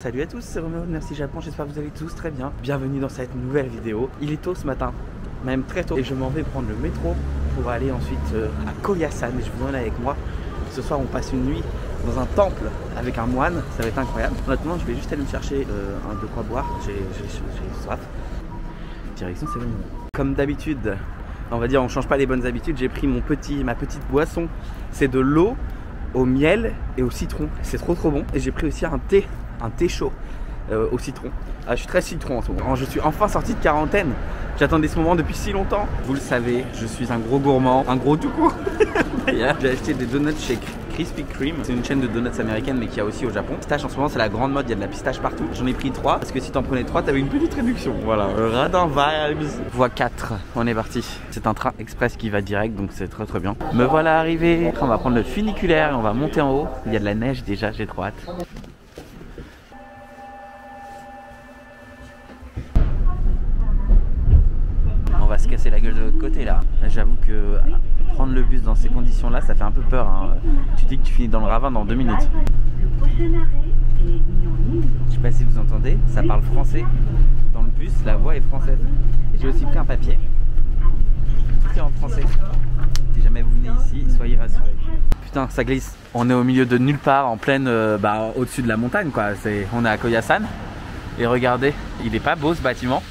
Salut à tous, c'est Roméo de Merci Japon, j'espère que vous allez tous très bien. Bienvenue dans cette nouvelle vidéo. Il est tôt ce matin, même très tôt, et je m'en vais prendre le métro pour aller ensuite à Koyasan. Et je vous emmène avec moi. Ce soir on passe une nuit dans un temple avec un moine, ça va être incroyable. Maintenant je vais juste aller me chercher de quoi boire, j'ai soif. Direction c'est bon. Comme d'habitude, on va dire on change pas les bonnes habitudes, j'ai pris ma petite boisson. C'est de l'eau au miel et au citron, c'est trop bon. Et j'ai pris aussi un thé chaud au citron. Je suis très citron en ce moment. Je suis enfin sorti de quarantaine. J'attendais ce moment depuis si longtemps. Vous le savez, je suis un gros gourmand, un gros tout court. D'ailleurs, j'ai acheté des donuts chez Krispy Kreme. C'est une chaîne de donuts américaine mais qu'il y a aussi au Japon. Pistache en ce moment c'est la grande mode, il y a de la pistache partout. J'en ai pris 3 parce que si t'en prenais 3 t'avais une petite réduction. Voilà, radin vibes. Voie 4, on est parti. C'est un train express qui va direct donc c'est très bien. Me voilà arrivé. On va prendre le funiculaire et on va monter en haut. Il y a de la neige déjà, j'ai trop hâte. On va se casser la gueule de l'autre côté là. J'avoue que prendre le bus dans ces conditions là ça fait un peu peur hein. Tu dis que tu finis dans le ravin dans 2 minutes. Je sais pas si vous entendez, ça parle français dans le bus, la voix est française. Et j'ai aussi pris un papier, tout est en français. Si jamais vous venez ici, soyez rassurés. Putain ça glisse, on est au milieu de nulle part, en pleine, au-dessus de la montagne quoi. On est à Koyasan et regardez, il est pas beau ce bâtiment.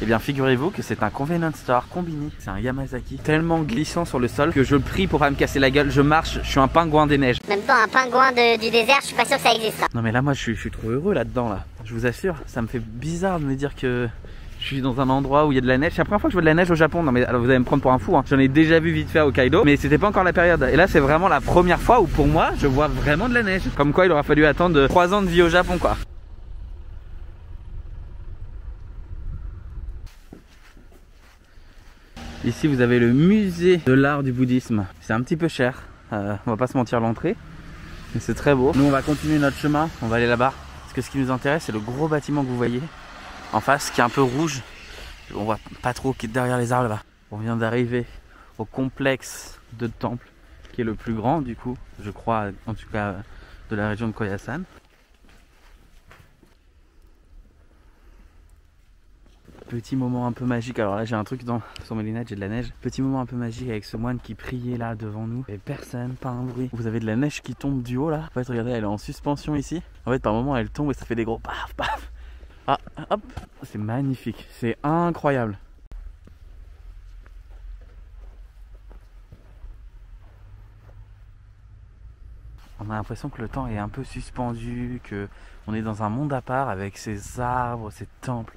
Eh bien figurez-vous que c'est un convenience store Combini, c'est un Yamazaki tellement glissant sur le sol que je prie pour pas me casser la gueule, je marche, je suis un pingouin des neiges. Même pas un pingouin du désert, je suis pas sûr que ça existe. Non mais là moi je suis trop heureux là-dedans là, je vous assure, ça me fait bizarre de me dire que je suis dans un endroit où il y a de la neige. C'est la première fois que je vois de la neige au Japon. Non mais alors vous allez me prendre pour un fou hein. J'en ai déjà vu vite fait à Hokkaido, mais c'était pas encore la période. Et là c'est vraiment la première fois où pour moi je vois vraiment de la neige. Comme quoi il aura fallu attendre 3 ans de vie au Japon quoi. Ici vous avez le musée de l'art du bouddhisme. C'est un petit peu cher, on va pas se mentir l'entrée, mais c'est très beau. Nous on va continuer notre chemin, on va aller là-bas. Parce que ce qui nous intéresse c'est le gros bâtiment que vous voyez en face qui est un peu rouge. On voit pas trop qui est derrière les arbres là-bas. On vient d'arriver au complexe de temple qui est le plus grand du coup, je crois en tout cas de la région de Koyasan. Petit moment un peu magique, alors là j'ai un truc sur mes lunettes, j'ai de la neige. Petit moment un peu magique avec ce moine qui priait là devant nous. Et personne, pas un bruit. Vous avez de la neige qui tombe du haut là. En fait regardez, elle est en suspension ici. En fait par moment elle tombe et ça fait des gros paf paf. Ah hop, c'est magnifique, c'est incroyable. On a l'impression que le temps est un peu suspendu, que on est dans un monde à part avec ces arbres, ces temples.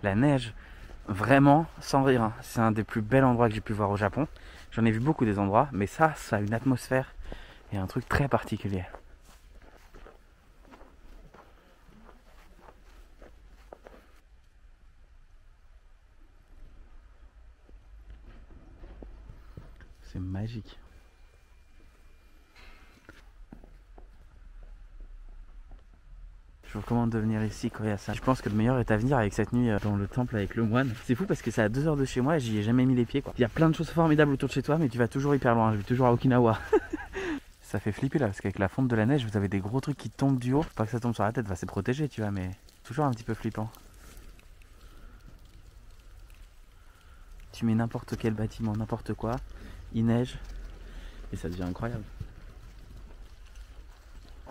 La neige, vraiment, sans rire, hein. C'est un des plus bels endroits que j'ai pu voir au Japon. J'en ai vu beaucoup des endroits, mais ça a une atmosphère et un truc très particulier. C'est magique. Je vous recommande de venir ici, Koyasan. Je pense que le meilleur est à venir avec cette nuit dans le temple avec le moine. C'est fou parce que c'est à 2 heures de chez moi et j'y ai jamais mis les pieds quoi. Il y a plein de choses formidables autour de chez toi mais tu vas toujours hyper loin. Je vais toujours à Okinawa. Ça fait flipper là parce qu'avec la fonte de la neige vous avez des gros trucs qui tombent du haut. Pas que ça tombe sur la tête, c'est protégé tu vois, mais toujours un petit peu flippant. Tu mets n'importe quel bâtiment, n'importe quoi, il neige et ça devient incroyable.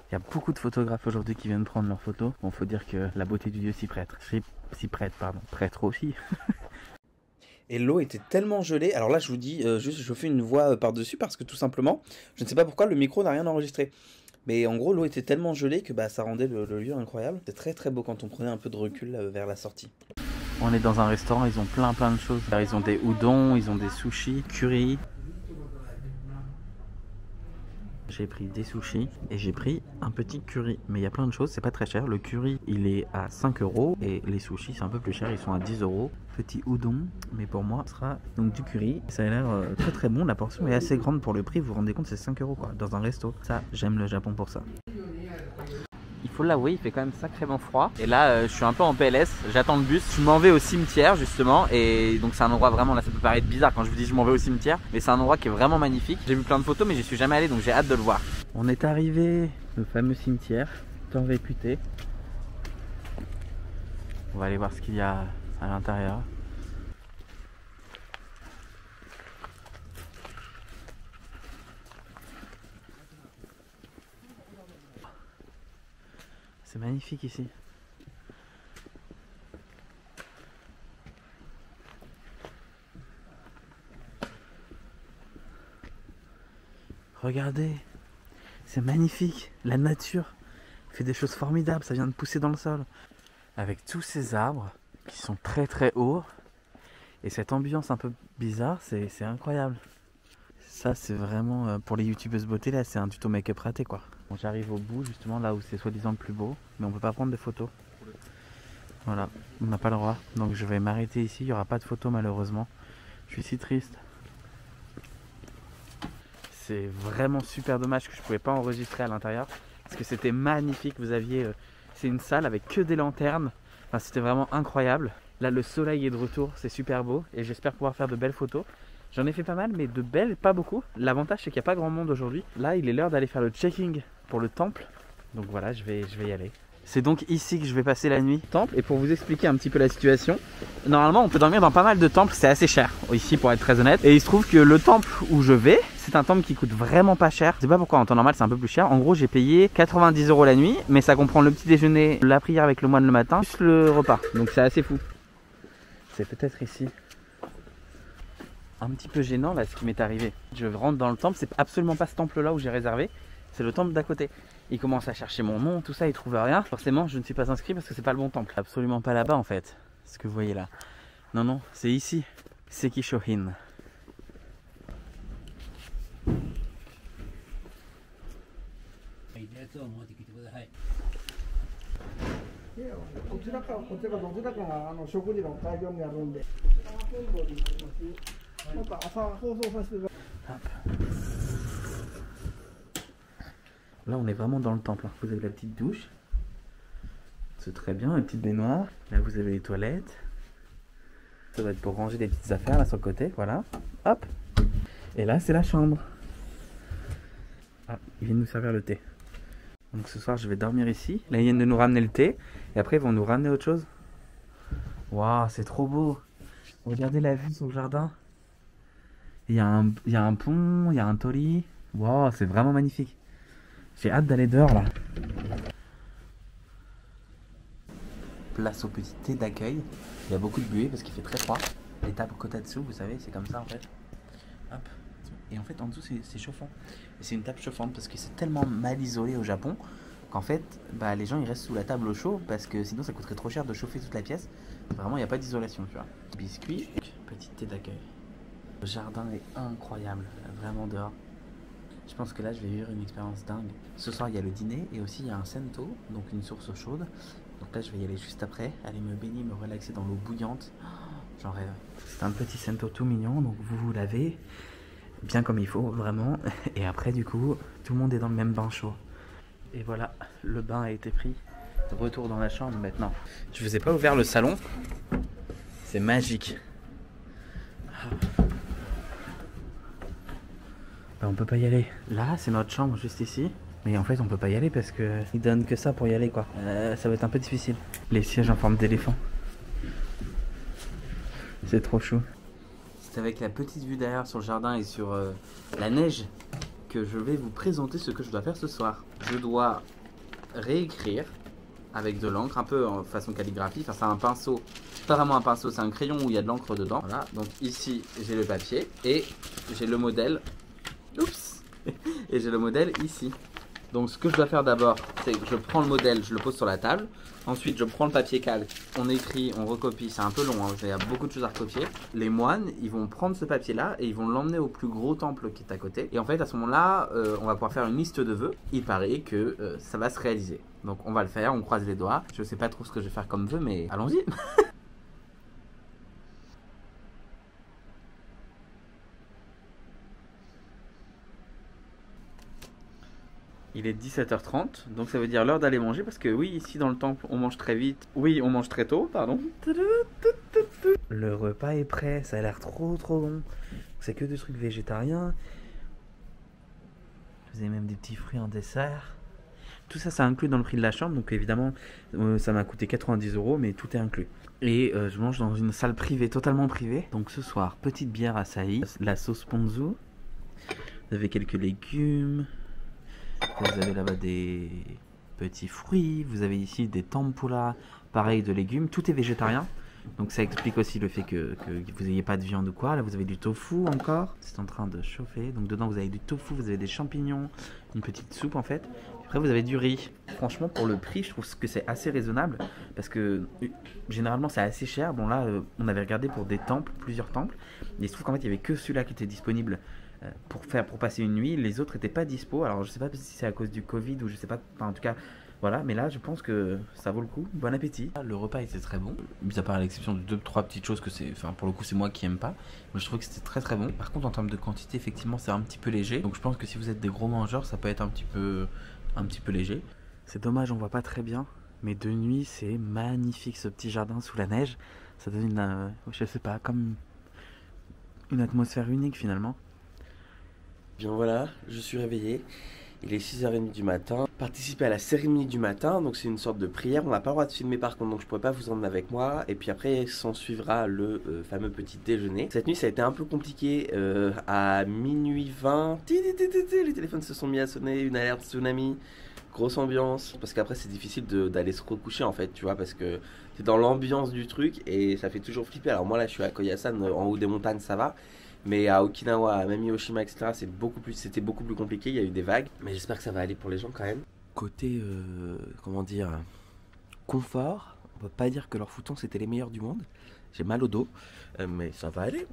Il y a beaucoup de photographes aujourd'hui qui viennent prendre leurs photos. Bon, faut dire que la beauté du Dieu s'y prête. Prêtre aussi. Et l'eau était tellement gelée. Alors là, je vous dis, juste, je fais une voix par-dessus parce que tout simplement, je ne sais pas pourquoi le micro n'a rien enregistré. Mais en gros, l'eau était tellement gelée que ça rendait le lieu incroyable. C'est très beau quand on prenait un peu de recul vers la sortie. On est dans un restaurant, ils ont plein de choses. Ils ont des udon, ils ont des sushis, curry. J'ai pris des sushis et j'ai pris un petit curry. Mais il y a plein de choses, c'est pas très cher. Le curry, il est à 5 € et les sushis, c'est un peu plus cher, ils sont à 10 €. Petit udon, mais pour moi, ce sera donc du curry. Ça a l'air très bon, la portion est assez grande pour le prix. Vous vous rendez compte, c'est 5 € quoi, dans un resto. Ça, j'aime le Japon pour ça. Il faut l'avouer, il fait quand même sacrément froid. Et là, je suis un peu en PLS, j'attends le bus. Je m'en vais au cimetière justement. Et donc c'est un endroit vraiment, là ça peut paraître bizarre quand je vous dis je m'en vais au cimetière. Mais c'est un endroit qui est vraiment magnifique. J'ai vu plein de photos mais j'y suis jamais allé donc j'ai hâte de le voir. On est arrivé, le fameux cimetière, tant réputé. On va aller voir ce qu'il y a à l'intérieur. C'est magnifique ici. Regardez, c'est magnifique. La nature fait des choses formidables. Ça vient de pousser dans le sol. Avec tous ces arbres qui sont très très hauts. Et cette ambiance un peu bizarre, c'est incroyable. Ça c'est vraiment, pour les youtubeuses beauté là, c'est un tuto make-up raté quoi. Bon, j'arrive au bout justement là où c'est soi-disant le plus beau. Mais on peut pas prendre de photos. Voilà, on n'a pas le droit. Donc je vais m'arrêter ici, il n'y aura pas de photos malheureusement. Je suis si triste. C'est vraiment super dommage que je pouvais pas enregistrer à l'intérieur. Parce que c'était magnifique, vous aviez... c'est une salle avec que des lanternes. Enfin, c'était vraiment incroyable. Là le soleil est de retour, c'est super beau. Et j'espère pouvoir faire de belles photos. J'en ai fait pas mal mais de belles, pas beaucoup. L'avantage c'est qu'il n'y a pas grand monde aujourd'hui. Là il est l'heure d'aller faire le checking pour le temple. Donc voilà, je vais y aller. C'est donc ici que je vais passer la nuit, temple. Et pour vous expliquer un petit peu la situation, normalement on peut dormir dans pas mal de temples, c'est assez cher ici pour être très honnête. Et il se trouve que le temple où je vais, c'est un temple qui coûte vraiment pas cher. Je sais pas pourquoi en temps normal c'est un peu plus cher. En gros j'ai payé 90 € la nuit, mais ça comprend le petit déjeuner, la prière avec le moine le matin, plus le repas. Donc c'est assez fou. C'est peut-être ici. Un petit peu gênant là ce qui m'est arrivé. Je rentre dans le temple, c'est absolument pas ce temple là où j'ai réservé, c'est le temple d'à côté. Il commence à chercher mon nom, tout ça, il trouve rien. Forcément, je ne suis pas inscrit parce que c'est pas le bon temple. Absolument pas là-bas en fait, ce que vous voyez là. Non, non, c'est ici. Sekishohin. こちらからこちらどちらかが食事の会場にあるんで、また朝放送させてください。 Là on est vraiment dans le temple. Vous avez la petite douche. C'est très bien, une petite baignoire. Là vous avez les toilettes. Ça doit être pour ranger des petites affaires là sur le côté. Voilà. Hop. Et là c'est la chambre. Ah, ils viennent nous servir le thé. Donc ce soir je vais dormir ici. Là ils viennent de nous ramener le thé. Et après ils vont nous ramener autre chose. Waouh, c'est trop beau. Regardez la vue sur le jardin. Il y a un pont, il y a un torii. Waouh, c'est vraiment magnifique. J'ai hâte d'aller dehors là. Place au petit thé d'accueil. Il y a beaucoup de buée parce qu'il fait très froid. Les tables kotatsu, vous savez, c'est comme ça en fait. Hop. Et en fait en dessous c'est chauffant. Et c'est une table chauffante parce que c'est tellement mal isolé au Japon qu'en fait bah, les gens ils restent sous la table au chaud parce que sinon ça coûterait trop cher de chauffer toute la pièce. Vraiment il n'y a pas d'isolation, tu vois. Biscuit, petit thé d'accueil. Le jardin est incroyable, vraiment dehors. Je pense que là je vais vivre une expérience dingue. Ce soir il y a le dîner et aussi il y a un sento, donc une source chaude. Donc là je vais y aller juste après, aller me baigner, me relaxer dans l'eau bouillante. J'en rêve. C'est un petit sento tout mignon, donc vous l'avez bien comme il faut, vraiment. Et après du coup, tout le monde est dans le même bain chaud. Et voilà, le bain a été pris. Retour dans la chambre maintenant. Je vous ai pas ouvert le salon. C'est magique. On peut pas y aller. Là, c'est notre chambre juste ici. Mais en fait, on peut pas y aller parce que ils donnent que ça pour y aller quoi. Ça va être un peu difficile. Les sièges en forme d'éléphant. C'est trop chou. C'est avec la petite vue derrière sur le jardin et sur la neige que je vais vous présenter ce que je dois faire ce soir. Je dois réécrire avec de l'encre, un peu en façon calligraphie. Enfin, c'est un pinceau. Pas vraiment un pinceau, c'est un crayon où il y a de l'encre dedans. Voilà. Donc ici, j'ai le papier et j'ai le modèle. Oups. Et j'ai le modèle ici. Donc ce que je dois faire d'abord, c'est que je prends le modèle, je le pose sur la table. Ensuite je prends le papier calque, on écrit, on recopie, c'est un peu long, hein, il y a beaucoup de choses à recopier. Les moines, ils vont prendre ce papier là et ils vont l'emmener au plus gros temple qui est à côté. Et en fait à ce moment là, on va pouvoir faire une liste de vœux. Il paraît que ça va se réaliser. Donc on va le faire, on croise les doigts. Je sais pas trop ce que je vais faire comme vœu, mais allons-y. Il est 17h30, donc ça veut dire l'heure d'aller manger parce que oui, ici dans le temple, on mange très vite. Oui, on mange très tôt, pardon. Le repas est prêt, ça a l'air trop bon. C'est que des trucs végétariens. Vous avez même des petits fruits en dessert. Tout ça, c'est inclus dans le prix de la chambre. Donc évidemment, ça m'a coûté 90 €, mais tout est inclus. Et je mange dans une salle privée, totalement privée. Donc ce soir, petite bière açaï, la sauce ponzu. Vous avez quelques légumes. Vous avez là-bas des petits fruits. Vous avez ici des tempura, pareil, de légumes. Tout est végétarien. Donc ça explique aussi le fait que vous n'ayez pas de viande ou quoi. Là vous avez du tofu encore, c'est en train de chauffer. Donc dedans vous avez du tofu, vous avez des champignons, une petite soupe en fait. Après vous avez du riz. Franchement pour le prix je trouve que c'est assez raisonnable. Parce que généralement c'est assez cher. Bon là on avait regardé pour des temples, plusieurs temples. Et il se trouve qu'en fait il n'y avait que celui-là qui était disponible pour passer une nuit. Les autres n'étaient pas dispo. Alors je sais pas si c'est à cause du Covid ou je sais pas. Enfin en tout cas... Voilà, mais là je pense que ça vaut le coup. Bon appétit. Le repas était très bon, mis à part à l'exception de 2-3 petites choses que c'est, enfin pour le coup c'est moi qui aime pas. Mais je trouve que c'était très très bon. Par contre en termes de quantité effectivement c'est un petit peu léger. Donc je pense que si vous êtes des gros mangeurs ça peut être un petit peu léger. C'est dommage on voit pas très bien. Mais de nuit c'est magnifique ce petit jardin sous la neige. Ça donne une, je sais pas, comme une atmosphère unique finalement. Bien voilà, je suis réveillé. Il est 6h30 du matin. Participer à la cérémonie du matin, donc c'est une sorte de prière. On n'a pas le droit de filmer par contre, donc je pourrais pas vous emmener avec moi. Et puis après, s'en suivra le fameux petit déjeuner. Cette nuit, ça a été un peu compliqué. À minuit 20, les téléphones se sont mis à sonner, une alerte tsunami. Grosse ambiance. Parce qu'après, c'est difficile d'aller se recoucher en fait, tu vois, parce que c'est dans l'ambiance du truc et ça fait toujours flipper. Alors moi là, je suis à Koyasan, en haut des montagnes, ça va. Mais à Okinawa, à Mamioshima, etc., c'était beaucoup plus compliqué, il y a eu des vagues. Mais j'espère que ça va aller pour les gens quand même. Côté, comment dire, confort, on peut pas dire que leurs foutons c'était les meilleurs du monde. J'ai mal au dos, mais ça va aller.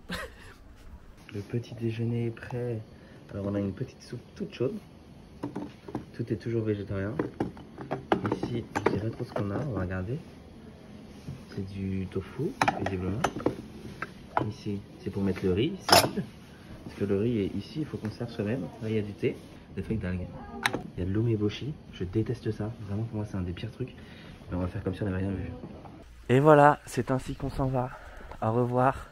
Le petit déjeuner est prêt. Alors on a une petite soupe toute chaude. Tout est toujours végétarien. Ici, je sais pas trop ce qu'on a, on va regarder. C'est du tofu, visiblement. Ici, c'est pour mettre le riz, c'est vide. Parce que le riz est ici, il faut qu'on se serve soi-même. Là, il y a du thé, des feuilles d'algues. Il y a de l'umeboshi, je déteste ça. Vraiment, pour moi, c'est un des pires trucs. Mais on va faire comme si on n'avait rien vu. Et voilà, c'est ainsi qu'on s'en va. Au revoir.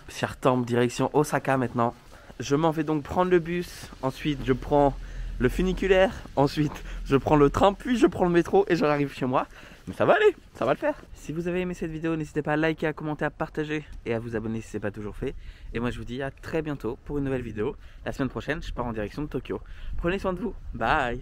Cher temple, direction Osaka maintenant. Je m'en vais donc prendre le bus. Ensuite, je prends le funiculaire. Ensuite, je prends le train, puis je prends le métro et j'arrive chez moi. Mais ça va aller, ça va le faire. Si vous avez aimé cette vidéo, n'hésitez pas à liker, à commenter, à partager et à vous abonner si ce n'est pas toujours fait. Et moi je vous dis à très bientôt pour une nouvelle vidéo. La semaine prochaine, je pars en direction de Tokyo. Prenez soin de vous, bye.